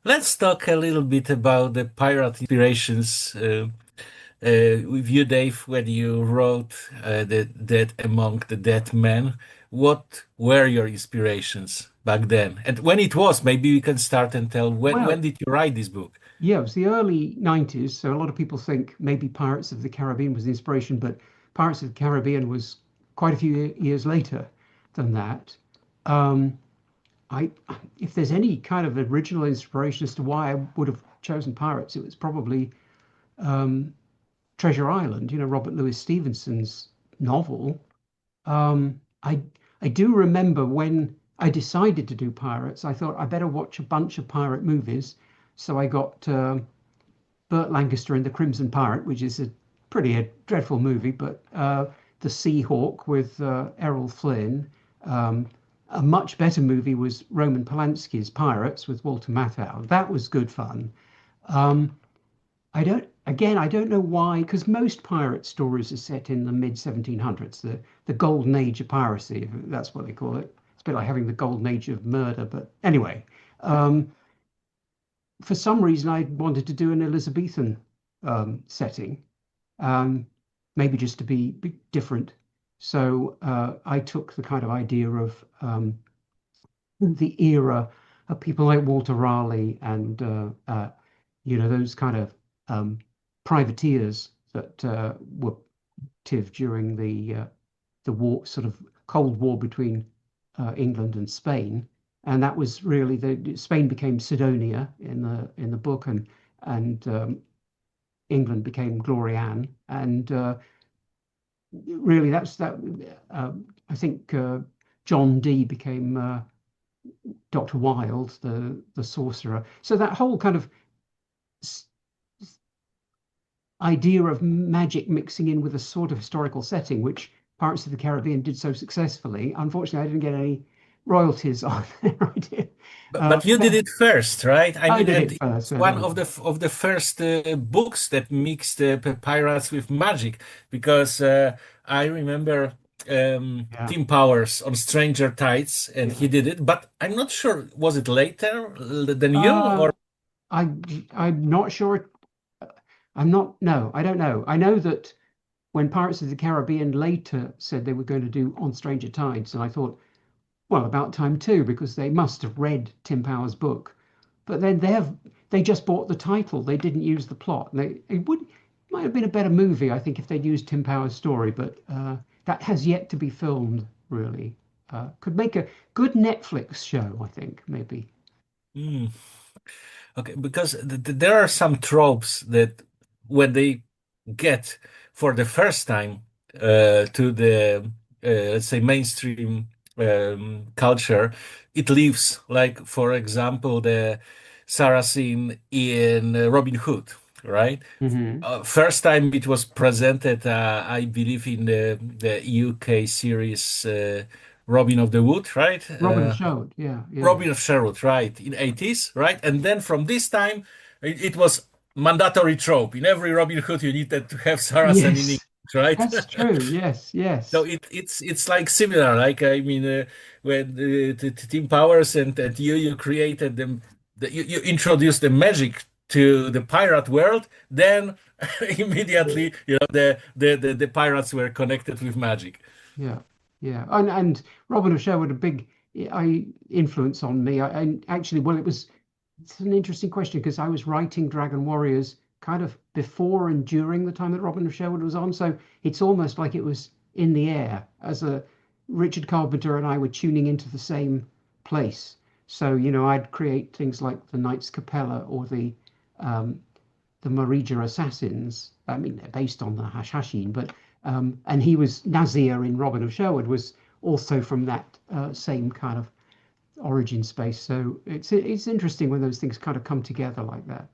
let's talk a little bit about the pirate inspirations with you, Dave, when you wrote the Dead Among the Dead Men. What were your inspirations back then? And when it was, maybe we can start and tell when Well, did you write this book? yeah, it was the early 90s, so a lot of people think maybe Pirates of the Caribbean was the inspiration, but Pirates of the Caribbean was quite a few years later than that. Um, I, if there's any kind of original inspiration as to why I would have chosen Pirates, it was probably um, Treasure Island, Robert Louis Stevenson's novel. Um, I I do remember when I decided to do Pirates, I thought I better watch a bunch of pirate movies. So I got Burt Lancaster in The Crimson Pirate, which is a pretty dreadful movie, but The Sea Hawk with Errol Flynn. Um, a much better movie was Roman Polanski's Pirates with Walter Matthau. That was good fun. Um, I don't know why, because most pirate stories are set in the mid 1700s, the golden age of piracy, if that's what they call it. It's a bit like having the golden age of murder, but anyway. Um, for some reason, I wanted to do an Elizabethan setting, um, maybe just to be different. So I took the kind of idea of the era of people like Walter Raleigh and those kind of um, privateers that were active during the war, sort of Cold War between England and Spain, and that was really the Spain became Sidonia in the book, and England became Gloriane, and really that's that. I think John Dee became Dr. Wilde, the sorcerer. So that whole kind of idea of magic mixing in with a sort of historical setting, which Pirates of the Caribbean did so successfully. Unfortunately, I didn't get any royalties on their idea. But you did But it first, right? I I mean, did and it it's first. one of the first books that mixed pirates with magic, because I remember Yeah, Tim Powers on Stranger Tides, and he yeah. did it. But I'm not sure, was it later than you, Uh, or I I'm not sure. I'm not. No, I don't know. I know that when Pirates of the Caribbean later said they were going to do On Stranger Tides, and I thought, well, about time too, because they must have read Tim Power's book. But then they just bought the title. They didn't use the plot. It would might have been a better movie, I think, if they'd used Tim Power's story, but that has yet to be filmed, really. Could make a good Netflix show, I think, maybe. Hmm. Okay, because there are some tropes that when they get for the first time to the let's say mainstream culture, it leaves. Like for example, the Saracen in Robin Hood, right? Hmm. First time it was presented, I believe, in the UK series Robin of the Wood, right? Robin of Sherwood, yeah, yeah. Robin of Sherwood, right, in 80s, right? And then from this time, it was mandatory trope. In every Robin Hood, you needed to have Saracen in English, Yes, right? that's true. Yes, So yes. it's like similar. Like I mean, when Team Powers and you created them, you introduced the magic to the pirate world. Then immediately, the pirates were connected with magic. Yeah, yeah, and Robin of Sherwood a big influence on me. I actually, well, it's an interesting question because I was writing Dragon Warriors kind of before and during the time that Robin of Sherwood was on, so it's almost like it was in the air as a Richard Carpenter and I were tuning into the same place. So I'd create things like the Knights Capella or um, the Marija assassins. I mean, they're based on the Hashashin, but and he was Nazir in Robin of Sherwood was also from that same kind of origin space. So it's interesting when those things kind of come together like that.